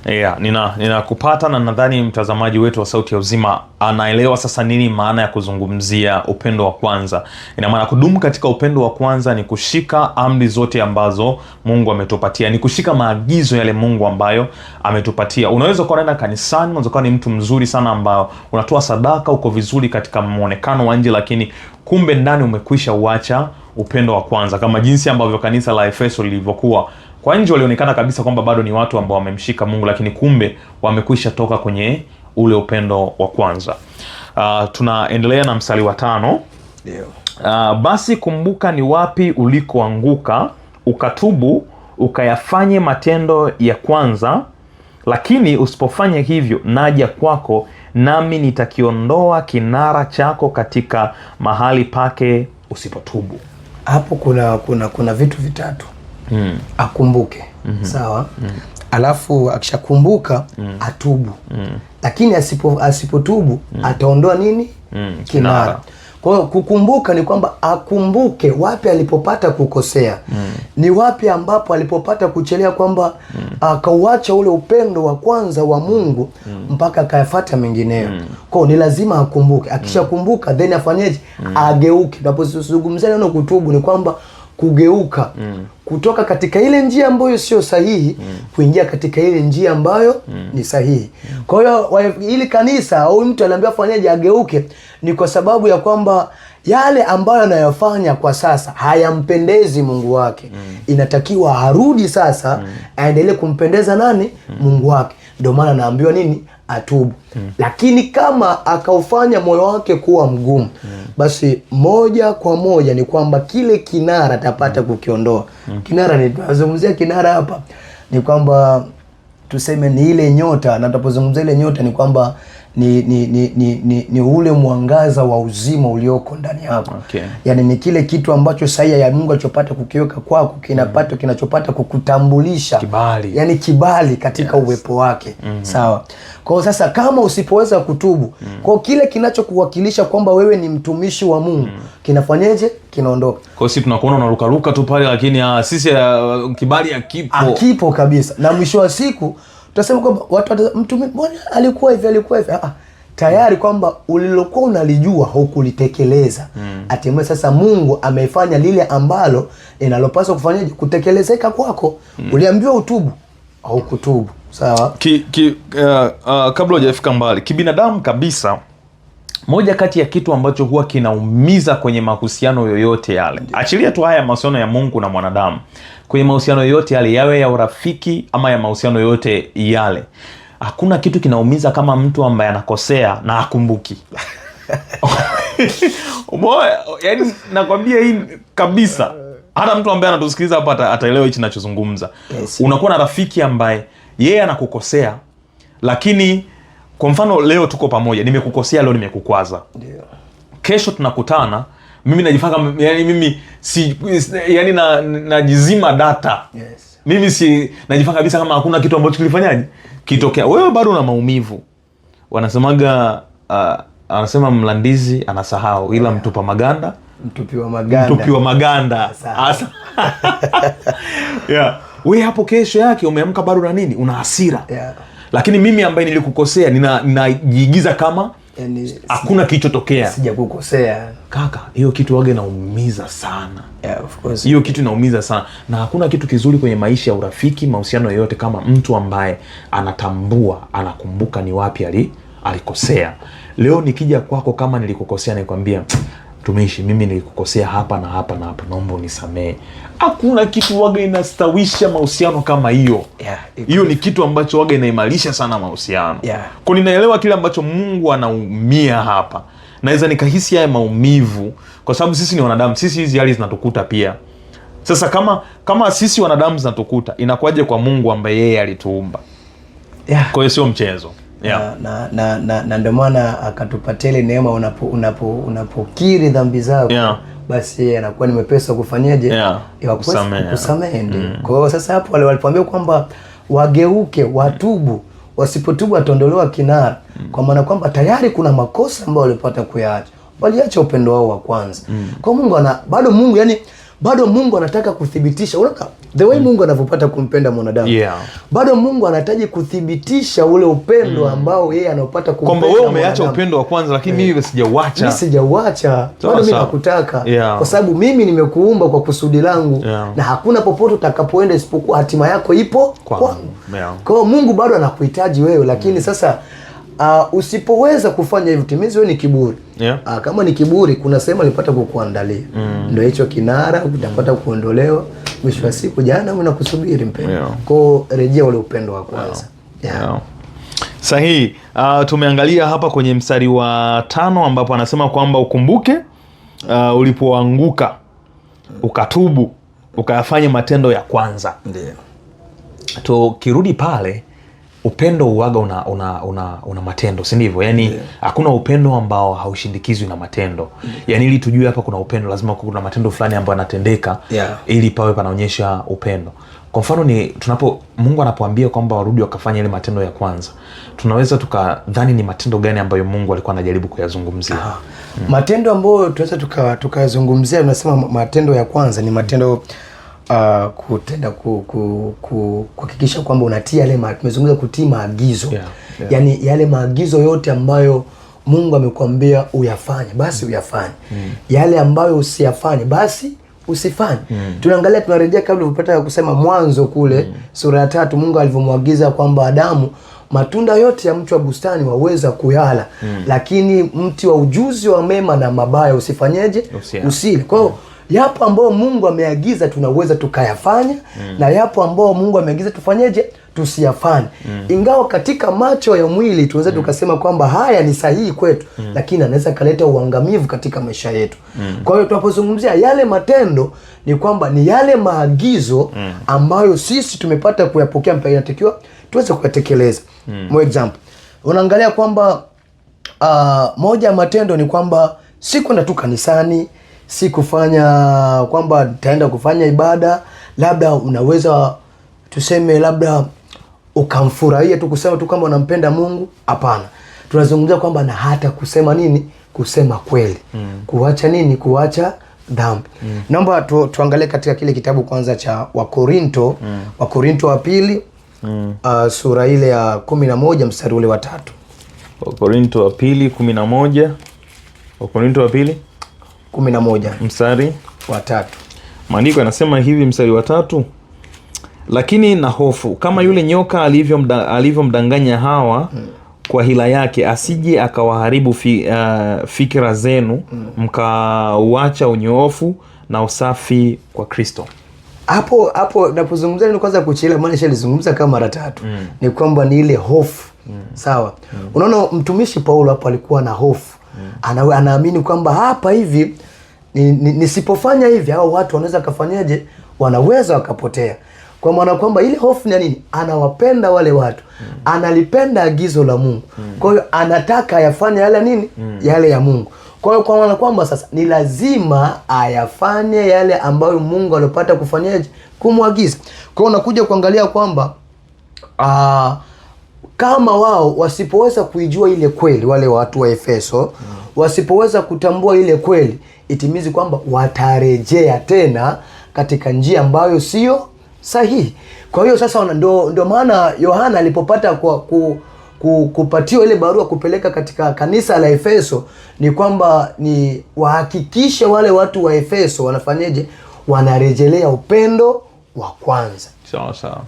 Yeah, ninakupata na nadhani mtazamaji wetu wa Sauti ya Uzima anaelewa sasa nini maana ya kuzungumzia upendo wa kwanza. Ina maana kudumu katika upendo wa kwanza ni kushika amri zote ambazo Mungu ametupatia, ni kushika maagizo yale Mungu ambayo ametupatia. Unaweza kuwa unaenda kanisani, unaweza kuwa ni mtu mzuri sana ambao unatoa sadaka, uko vizuri katika muonekano wa nje, lakini kumbe ndani umekwisha uacha upendo wa kwanza, kama jinsi ambavyo kanisa la Efeso lilivyokuwa. Kwa nje walionekana kabisa kwamba bado ni watu ambao wamemshika Mungu, lakini kumbe wamekwisha toka kwenye ule upendo wa kwanza. Tunaendelea na mstari wa 5.
Ndio.
Basi kumbuka ni wapi ulikoanguka, ukatubu, ukayafanye matendo ya kwanza, lakini usipofanya hivyo naja kwako, nami nitakiondoa kinara chako katika mahali pake usipotubu.
Hapo kuna vitu vitatu. Akumbuke, sawa, alafu akishakumbuka atubu, lakini asipotubu ataondoa nini? Kinara. Kwa hiyo kukumbuka ni kwamba akumbuke wapi alipopata kukosea, ni wapi ambapo alipopata kuchelea, kwamba akauacha ule upendo wa kwanza wa Mungu mpaka akayafuata mengineyo. Kwa hiyo ni lazima akumbuke. Akishakumbuka then afanyeje? Ageuke. Tunapozungumzia neno kutubu ni kwamba kugeuka kutoka katika ile njia ambayo sio sahihi kuingia katika ile njia ambayo ni sahihi. Kwa hiyo ili kanisa au mtu aliambiwa afanyaje? Ageuke, ni kwa sababu ya kwamba yale ambayo anayofanya kwa sasa hayampendezi Mungu wake. Inatakiwa arudi sasa aendelee kumpendeza nani? Mungu wake. Ndio maana anaambiwa nini? Atubu. Lakini kama akaufanya moyo wake kuwa mgumu, basi moja kwa moja ni kwamba kile kinara atapata kukiondoa. Kinara ni tunazungumzia kinara hapa ni kwamba tuseme ni ile nyota, na tunapozungumzia ile nyota ni kwamba ni ule mwangaza wa uzima ulioko ndani yako. Yaani ni kile kitu ambacho sahihi ya Mungu alichopata kukiweka kwako, kinachopata kukutambulisha kibali. Yaani kibali katika uwepo wake. Sawa. Kwa sasa kama usipoweza kutubu, kwa kile kinachokuwakilisha kwamba wewe ni mtumishi wa Mungu, kinafanyaje? Kinaondoka.
Kwa sisi tunakuona unaruka tu pale, lakini sisi kibali hakipo
kabisa. Na mwisho wa siku tutasema kwamba mtu mbona alikuwa hivi. Tayari kwamba ulilokuwa unalijua hukulitekeleza. Hatimaye sasa Mungu amefanya lile ambalo linalopaswa kufanyaje? Kutekelezeka kwako. Uliambiwa utubu, haukutubu. Sawa?
Kabla hujafika mbali, kibinadamu kabisa, moja kati ya kitu ambacho huwa kinaumiza kwenye mahusiano yoyote yale, achilia tu haya mahusiano ya Mungu na mwanadamu, kwenye mahusiano yoyote yale, yawe ya urafiki ama ya mahusiano yoyote yale, hakuna kitu kinaumiza kama mtu ambaye anakosea na akumbuki. Yaani nakwambia hii kabisa. Hata mtu ambaye anatusikiliza hapa ataelewa hichi ninachozungumza.
Yes.
Unakuwa na rafiki ambaye yeye anakukosea, lakini kwa mfano leo tuko pamoja, nimekukosea leo, nimekukwaza.
Ndio.
Kesho tunakutana mimi najifanya yani mimi yani najizima data.
Yes.
Mimi najifanya kabisa kama hakuna kitu ambacho kilifanyaje kitokea. Wewe bado una maumivu. Wanasemaga anasema mlandizi anasahau, ila mtupi wa maganda asa. Yeah. Wewe hapo kesho yake umeamka bado na nini? Una hasira.
Yeah.
Lakini mimi ambaye nilikukosea ninajiigiza kama hakuna kilichotokea.
Sijakukosea.
Kaka, hiyo kitu wage inaumiza sana.
Yeah, of course.
Hiyo kitu inaumiza sana. Na hakuna kitu kizuri kwenye maisha ya urafiki, mahusiano yoyote kama mtu ambaye anatambua, anakumbuka ni wapi alikosea. Leo nikija kwako kama nilikukosea nikwambia, tumishi, mimi nilikukosea hapa na hapa na hapa, naomba unisamehe. Hakuna kitu waga inastawisha mahusiano kama hiyo. Hiyo ni kitu ambacho waga inaimarisha sana mahusiano. Kwa ninaelewa kile ambacho Mungu anaumia hapa. Naweza nikahisi haya maumivu kwa sababu sisi ni wanadamu. Sisi hizi hali zinatukuta pia. Sasa kama sisi wanadamu zinatukuta, inakuwaje kwa Mungu ambaye yeye alituumba? Kwa hiyo sio mchezo.
Na ndio maana akatupatia ile neema, unapokiri dhambi zako, basi yeye anakuwa ni mwepesi kufanyaje? Kusamehe. Kwa hiyo sasa hapo wale walipoambia kwamba wageuke, watubu, wasipotubu ataondolewa kinara, kwa maana kwamba tayari kuna makosa ambayo walipata kuyaacha. Waliacha upendo wao wa kwanza. Kwa Mungu bado Mungu anataka kuthibitisha. Unaona the way Mungu anavyopata kumpenda mwanadamu. Bado Mungu anahitaji kuthibitisha ule upendo ambao yeye anapata kumpenda.
Kwamba wewe umeacha upendo wa kwanza, lakini mimi sijauacha.
Mimi sijauacha. Bado mimi nakutaka. Kwa sababu mimi nimekuumba kwa kusudi langu. Na hakuna popote utakapoenda isipokuwa hatima yako ipo kwangu. Kwa hiyo Mungu bado anakuhitaji wewe, lakini sasa usipoweza kufanya hivyo, timizi wewe ni kiburi. Kama ni kiburi, kuna sehemu alipata kukuandalia. Ndio hicho kinara utapata kuondolewa. Mwisho wa siku jana unakusubiri mpendo. Kwa rejea ule upendo wa kwanza.
Sahihi. Tumeangalia hapa kwenye mstari wa 5 ambapo anasema kwamba ukumbuke ulipoanguka, ukatubu, ukayafanya matendo ya kwanza.
Ndio.
Tukirudi pale, upendo uwaga una matendo, si ndivyo? Yani hakuna upendo ambao haushindikizwi na matendo. Yani ili tujue hapa kuna upendo, lazima kuna matendo fulani ambayo yanatendeka ili pawe panaonyesha upendo. Kwa mfano Mungu anapoambia kwamba warudi wakafanya ile matendo ya kwanza, tunaweza tukadhani ni matendo gani ambayo Mungu alikuwa anajaribu kuyazungumzia?
Matendo ambayo tunaweza tukayazungumzia, tunasema matendo ya kwanza ni matendo kutenda kuhakikisha kwamba unatii yale tumezungumza kutii maagizo. Yani yale maagizo yote ambayo Mungu amekwambia uyafanye, basi uyafanye. Yale ambayo usiyafanye, basi usifanye. Tunaangalia, tunarejea kabla upata kusema Mwanzo kule sura ya 3, Mungu alivyomwagiza kwamba Adamu, matunda yote ya mti wa bustani waweza kuyala, lakini mti wa ujuzi wa mema na mabaya usifanyeje? Usile. Kwa hiyo yapo ambao Mungu ameagiza tunaweza tukayafanya, na yapo ambao Mungu ameagiza tufanyeje? Tusiyafanye. Ingawa katika macho ya mwili tunaweza tukasema kwamba haya ni sahihi kwetu, lakini anaweza kaleta uangamivu katika maisha yetu. Kwa hiyo tunapozungumzia yale matendo, ni kwamba ni yale maagizo ambayo sisi tumepata kuyapokea, mpaka inatakiwa tuweze kuyatekeleza. For example, unaangalia kwamba moja ya matendo ni kwamba si kwenda tu kanisani, si kufanya kwamba nitaenda kufanya ibada, labda unaweza tuseme labda ukamfurahia tu kusema tu kama unampenda Mungu. Hapana. Tunazungumzia kwamba na hata kusema nini? Kusema kweli. Kuacha nini? Kuacha dhambi. Naomba tuangalie katika kile kitabu kwanza cha Wakorinto, Wakorinto wa pili, sura ile ya 11 mstari ule wa 3.
Wakorinto wa pili 11. Wakorinto wa pili
11
mstari
wa 3.
Maandiko yanasema hivi, mstari wa 3: lakini na hofu kama yule nyoka alivyomdanganya Hawa kwa hila yake, asije akawaharibu fikra zenu, mkauacha unyoofu na usafi kwa Kristo.
Hapo napozungumzia ni kwanza kuchelewa, maana nilizungumza kama mara 3. Ni kwamba ni ile hofu. Sawa. Unaona mtumishi Paulo hapo alikuwa na hofu. Anaamini kwamba hapa hivi nisipofanya hivi hao watu wanaweza kafanyaje? Wanaweza wakapotea. Kwa maana kwamba ile hofu ni nini? Anawapenda wale watu. Analipenda agizo la Mungu. Kwa hiyo anataka yafanye yale nini? Yale ya Mungu. Kwa hiyo kwa maana kwamba sasa ni lazima ayafanye yale ambayo Mungu alipata kufanyaje, kumwagiza. Kwa hiyo unakuja kuangalia kwamba kama wao wasipoweza kuijua ile kweli, wale watu wa Efeso wasipoweza kutambua ile kweli, itimizi kwamba watarejea tena katika njia ambayo sio sahihi. Kwa hiyo sasa ndio maana Yohana alipopata kupatiwa ile barua kupeleka katika kanisa la Efeso, ni kwamba ni wahakikishe wale watu wa Efeso wanafanyeje, wanarejelea upendo wa kwanza.
Sawa.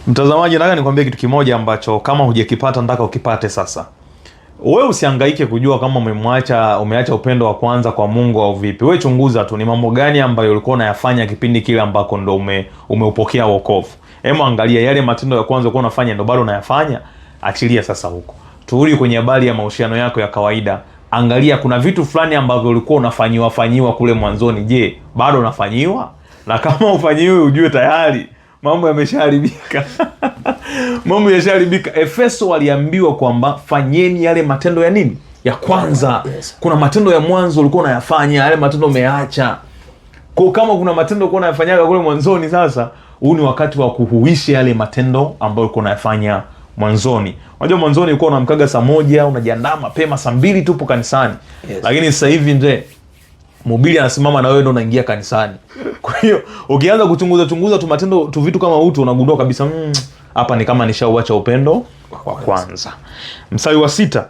Mtazamaji, nataka nikwambie kitu kimoja ambacho kama hujakipata nataka ukipate sasa. Wewe usihangaike kujua kama umeacha upendo wa kwanza kwa Mungu au vipi. Wewe chunguza tu ni mambo gani ambayo ulikuwa unayafanya kipindi kile ambako ndo umeupokea wokovu. Hebu angalia yale matendo ya kwanza ulikuwa unafanya ndo bado unayafanya, achilia sasa huko. Turudi kwenye habari ya mahusiano yako ya kawaida. Angalia kuna vitu fulani ambavyo ulikuwa unafanyiwa kule mwanzoni. Je, bado unafanyiwa? Na kama ufanyiwi ujue tayari mambo yameshaharibika. Mambo yameshaharibika. Efeso waliambiwa kwamba fanyeni yale matendo ya nini? Ya kwanza.
Yes.
Kuna matendo ya mwanzo ulikuwa unayafanya, yale matendo umeacha. Kwa kama kuna matendo ulikuwa unayafanyaga kule mwanzoni, sasa huu ni wakati wa kuhuisha yale matendo ambayo ulikuwa unayafanya mwanzoni. Unajua mwanzoni ulikuwa unamkaga saa 1, unajiandaa mapema saa 2 tupo kanisani.
Yes.
Lakini sasa hivi nje mhubiri anasimama na wewe ndo unaingia kanisani. Kwa hiyo ukianza kuchunguza tu matendo tu vitu kama utu, unagundua kabisa hapa ni kama nishauacha upendo wa kwanza. Mstari wa 6.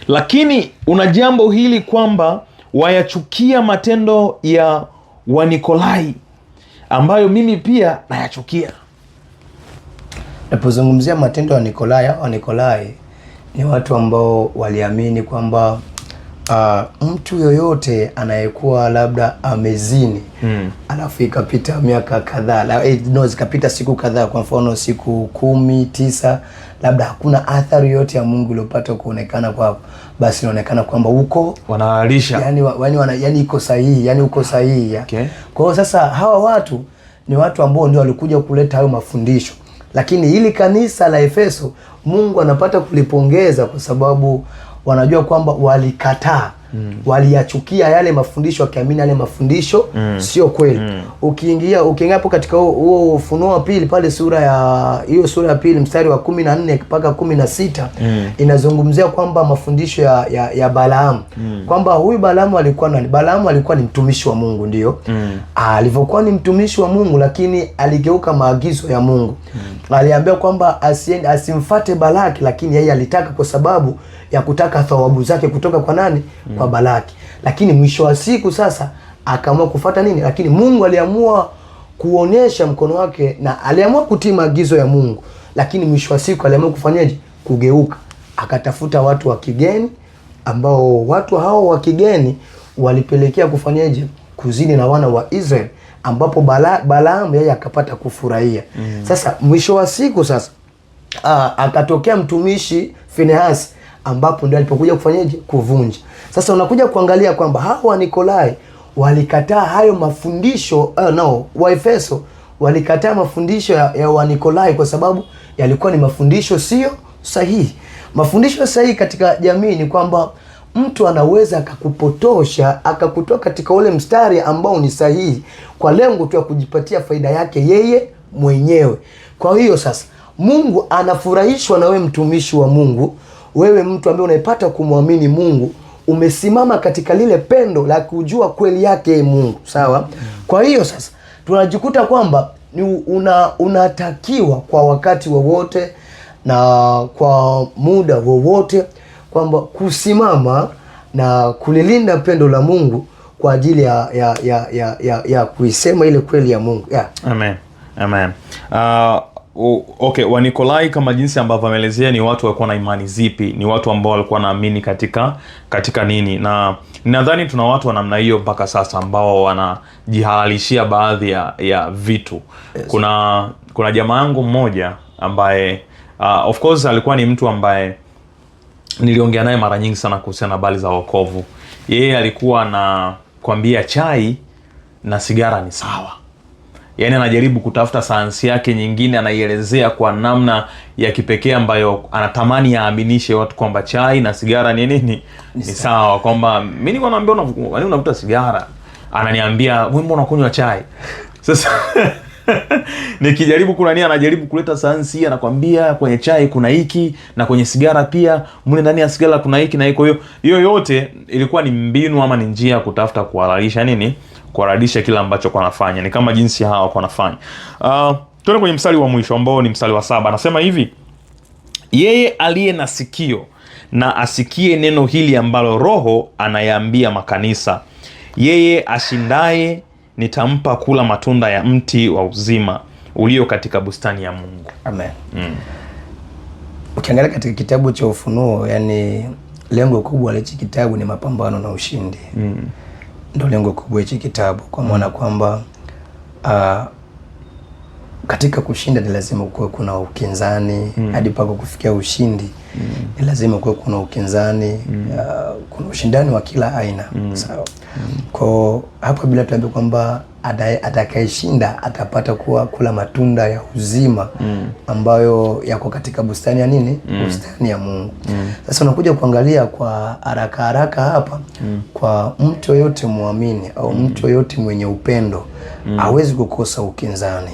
Lakini una jambo hili kwamba wayachukia matendo ya Wanikolai ambayo mimi pia nayachukia.
Napozungumzia matendo ya Wanikolai ni watu ambao waliamini kwamba mtu yoyote anayekuwa labda amezini alafu ikapita miaka kadhaa, zikapita siku kadhaa, kwa mfano siku 10, 9, labda hakuna athari yote ya Mungu iliyopata kuonekana kwao, basi inaonekana kwamba uko
wanaalisha,
yani iko sahihi, yani uko sahihi.
Okay.
Kwa hiyo sasa hawa watu ni watu ambao ndio walikuja kuleta hayo mafundisho, lakini hili kanisa la Efeso Mungu anapata kulipongeza kwa sababu wanajua kwamba walikataa, waliyachukia yale mafundisho, wakiamini yale mafundisho sio kweli. Ukiingia hapo katika huo Ufunuo wa pili pale sura ya pili mstari wa 14 mpaka 16 inazungumzia kwamba mafundisho ya Balaamu, kwamba huyu Balaamu alikuwa ni mtumishi wa Mungu, ndio alivyokuwa ni mtumishi wa Mungu, lakini aligeuka maagizo ya Mungu. Aliambia kwamba asimfuate Balaki, lakini yeye alitaka kwa sababu ya kutaka thawabu zake kutoka kwa nani? Kwa Balaki. Lakini mwisho wa siku sasa akaamua kufuata nini? Lakini Mungu aliamua kuonyesha mkono wake na aliamua kutii maagizo ya Mungu. Lakini mwisho wa siku aliamua kufanyaje? Kugeuka. Akatafuta watu wa kigeni, ambao watu hao wa kigeni walipelekea kufanyaje? Kuzini na wana wa Israeli, ambapo Balaamu yeye akapata kufurahia. Sasa mwisho wa siku sasa akatokea mtumishi Finehasi, ambapo ndio alipokuja kufanyaje? Kuvunja. Sasa unakuja kuangalia kwamba hao Wanikolai walikataa hayo mafundisho wa Efeso walikataa mafundisho ya Wanikolai kwa sababu yalikuwa ni mafundisho sio sahihi. Mafundisho sahihi katika jamii ni kwamba mtu anaweza akakupotosha, akakutoa katika ule mstari ambao ni sahihi kwa lengo tu ya kujipatia faida yake yeye mwenyewe. Kwa hiyo sasa Mungu anafurahishwa na wewe mtumishi wa Mungu, wewe mtu ambaye unaipata kumwamini Mungu, umesimama katika lile pendo la kujua kweli yake Mungu, sawa? Kwa hiyo sasa tunajikuta kwamba unatakiwa kwa wakati wowote na kwa muda wowote kwamba kusimama na kulilinda pendo la Mungu kwa ajili ya kuisema ile kweli ya Mungu. Yeah.
Amen. Okay, Wanikolai kama jinsi ambavyo ameelezea ni watu walikuwa na imani zipi? Ni watu ambao walikuwa naamini katika nini? Na nadhani tuna watu wa namna hiyo mpaka sasa ambao wanajihalalishia baadhi ya vitu. Yes. Kuna jamaa yangu mmoja ambaye of course alikuwa ni mtu ambaye niliongea naye mara nyingi sana kuhusiana na habari za wokovu. Yeye alikuwa anakuambia chai na sigara ni sawa. Yaani anajaribu kutafuta sayansi yake nyingine, anaielezea kwa namna ya kipekee ambayo anatamani aaminishe watu kwamba chai na sigara ni nini, ni sawa. Kwamba mimi nilikuwa naambia unavuta sigara, ananiambia wewe mbona unakunywa chai? Sasa nikijaribu kuna nini, anajaribu kuleta sayansi, anakwambia kwenye chai kuna hiki na kwenye sigara pia, mle ndani ya sigara kuna hiki na hiko. Hiyo yote ilikuwa ni mbinu ama ni njia ya kutafuta kuhalalisha nini, kuhalalisha kila ambacho kwa nafanya. Ni kama jinsi hao kwa nafanya. Tuone kwenye mstari wa mwisho ambao ni mstari wa 7. Anasema hivi: yeye aliye na sikio na asikie neno hili ambalo Roho anayaambia makanisa. Yeye ashindaye nitampa kula matunda ya mti wa uzima ulio katika bustani ya Mungu.
Amen. Ukiangalia katika kitabu cha Ufunuo, yani lengo kubwa la hichi kitabu ni mapambano na ushindi. Ndio lengo kubwa hichi kitabu, kwa maana kwamba katika kushinda ni lazima kuwe kuna ukinzani hadi paka kufikia ushindi. Ni lazima kuwe kuna ukinzani, kuna ushindani wa kila aina. Sawa. Kwa hapa bila tuambia kwamba atakayeshinda atapata kula matunda ya uzima ambayo yako katika bustani ya nini? Bustani ya Mungu. Sasa unakuja kuangalia kwa haraka hapa, kwa mtu yote muamini au mtu yote mwenye upendo hawezi kukosa ukinzani.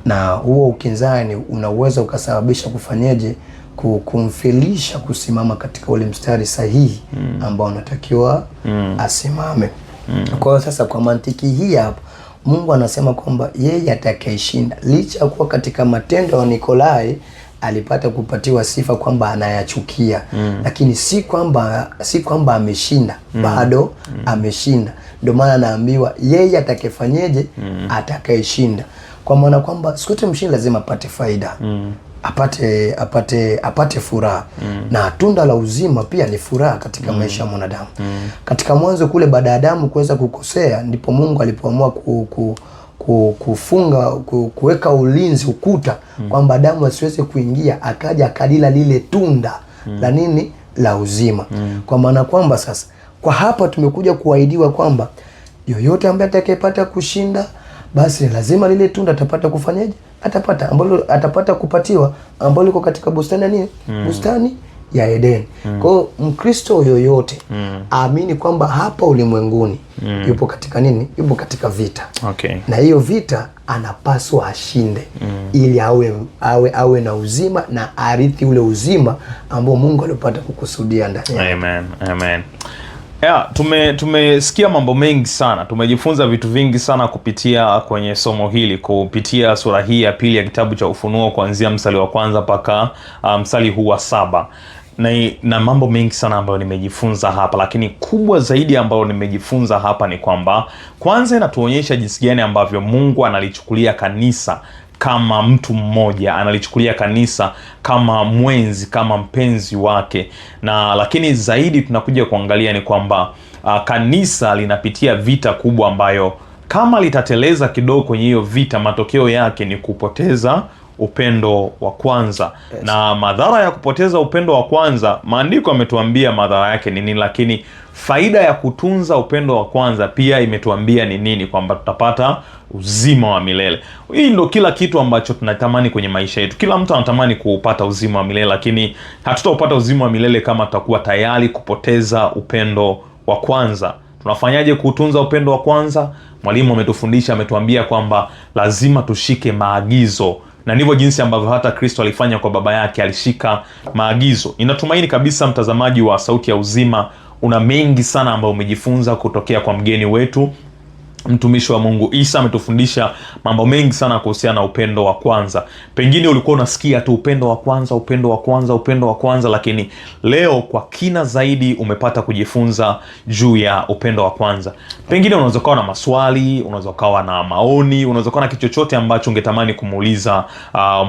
Na huo ukinzani unaweza ukasababisha kufanyaje? Kumfilisha kusimama katika ule mstari sahihi ambao unatakiwa asimame. Kwa hiyo sasa, kwa mantiki hii hapa, Mungu anasema kwamba yeye atakayeshinda, licha ya kuwa katika matendo ya Nikolai alipata kupatiwa sifa kwamba anayachukia, lakini si kwamba ameshinda, bado ameshinda. Ndio maana anaambiwa yeye atakayefanyeje? Atakayeshinda. Kwa maana kwamba siku yote mshindi lazima apate faida, apate furaha. Na tunda la uzima pia ni furaha katika maisha ya mwanadamu. Katika mwanzo kule, baada ya Adamu kuweza kukosea, ndipo Mungu alipoamua kufunga, kuweka ulinzi, ukuta, kwamba Adamu asiweze kuingia, akaja akalila lile tunda la nini? La uzima. Kwa maana kwamba sasa, kwa hapa tumekuja kuahidiwa kwamba yoyote ambaye atakayepata kushinda, basi lazima lile tunda atapata kufanyaje? Atapata kupatiwa ambalo liko katika bustani ya nini? Bustani ya Edeni. Kwa hiyo Mkristo yoyote aamini kwamba hapa ulimwenguni yupo katika nini? Yupo katika vita.
Okay.
Na hiyo vita anapaswa ashinde ili awe na uzima na arithi ule uzima ambao Mungu alipata kukusudia ndani yake.
Amen. Tumesikia mambo mengi sana, tumejifunza vitu vingi sana kupitia kwenye somo hili, kupitia sura hii ya pili ya kitabu cha Ufunuo, kuanzia mstari wa 1 mpaka mstari huu wa 7. Na mambo mengi sana ambayo nimejifunza hapa, lakini kubwa zaidi ambayo nimejifunza hapa ni kwamba kwanza inatuonyesha jinsi gani ambavyo Mungu analichukulia kanisa kama mtu mmoja, analichukulia kanisa kama mwenzi, kama mpenzi wake. Na lakini zaidi tunakuja kuangalia ni kwamba kanisa linapitia vita kubwa ambayo kama litateleza kidogo kwenye hiyo vita, matokeo yake ni kupoteza upendo wa kwanza. Yes. Na madhara ya kupoteza upendo wa kwanza, maandiko yametuambia madhara yake ni nini, lakini faida ya kutunza upendo wa kwanza pia imetuambia ni nini, kwamba tutapata uzima wa milele. Hii ndio kila kitu ambacho tunatamani kwenye maisha yetu. Kila mtu anatamani kupata uzima wa milele, lakini hatutaupata uzima wa milele kama tutakuwa tayari kupoteza upendo wa kwanza. Tunafanyaje kutunza upendo wa kwanza? Mwalimu ametufundisha, ametuambia kwamba lazima tushike maagizo. Na ndivyo jinsi ambavyo hata Kristo alifanya kwa baba yake, alishika maagizo. Ninatumaini kabisa mtazamaji wa Sauti ya Uzima una mengi sana ambayo umejifunza kutokea kwa mgeni wetu, mtumishi wa Mungu Isa. Ametufundisha mambo mengi sana kuhusiana na upendo wa kwanza. Pengine ulikuwa unasikia tu upendo wa kwanza, lakini leo kwa kina zaidi umepata kujifunza juu ya upendo wa kwanza. Pengine unaweza kuwa na maswali, unaweza kuwa na maoni, unaweza kuwa na kitu chochote ambacho ungetamani kumuuliza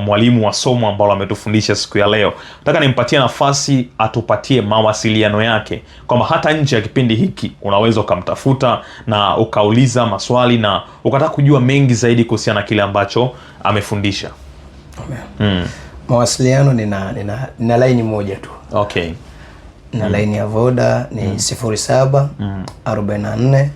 mwalimu wa somo ambalo ametufundisha siku ya leo. Nataka nimpatie nafasi atupatie mawasiliano yake, kwamba hata nje ya kipindi hiki unaweza ukamtafuta na ukauliza maswali na ukataka kujua mengi zaidi kuhusiana na kile ambacho amefundisha.
Mawasiliano nina laini moja tu.
Okay.
Na laini ya Voda ni 07 44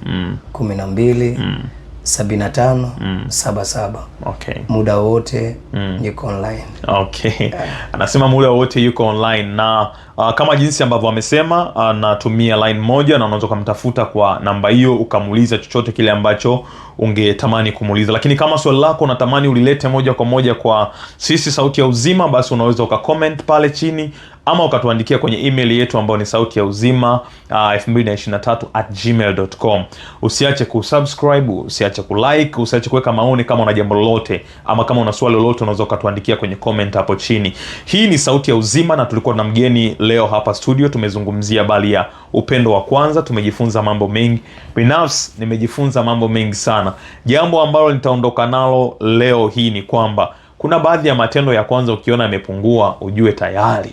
12 75 77.
Okay.
Muda wote yuko online.
Okay. Anasema muda wote yuko online na kama jinsi ambavyo amesema anatumia line moja, na unaweza kumtafuta kwa namba hiyo ukamuuliza chochote kile ambacho ungetamani kumuuliza. Lakini kama swali lako unatamani ulilete moja kwa moja kwa sisi Sauti ya Uzima, basi unaweza ukacomment pale chini ama ukatuandikia kwenye email yetu ambayo ni sautiyauzima2023@gmail.com. Usiache kusubscribe, usiache kulike, usiache kuweka maoni kama una jambo lolote, ama kama una swali lolote unaweza ukatuandikia kwenye comment hapo chini. Hii ni Sauti ya Uzima na tulikuwa na mgeni leo hapa studio. Tumezungumzia bali ya upendo wa kwanza, tumejifunza mambo mengi. Binafsi nimejifunza mambo mengi sana. Jambo ambalo nitaondoka nalo leo hii ni kwamba kuna baadhi ya matendo ya kwanza ukiona yamepungua, ujue tayari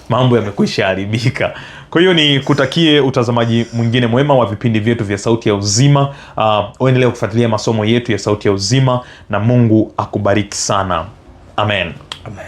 mambo yamekwisha haribika. Kwa hiyo ni kutakie utazamaji mwingine mwema wa vipindi vyetu vya Sauti ya Uzima. Uendelee kufuatilia masomo yetu ya Sauti ya Uzima na Mungu akubariki sana. Amen.
Amen.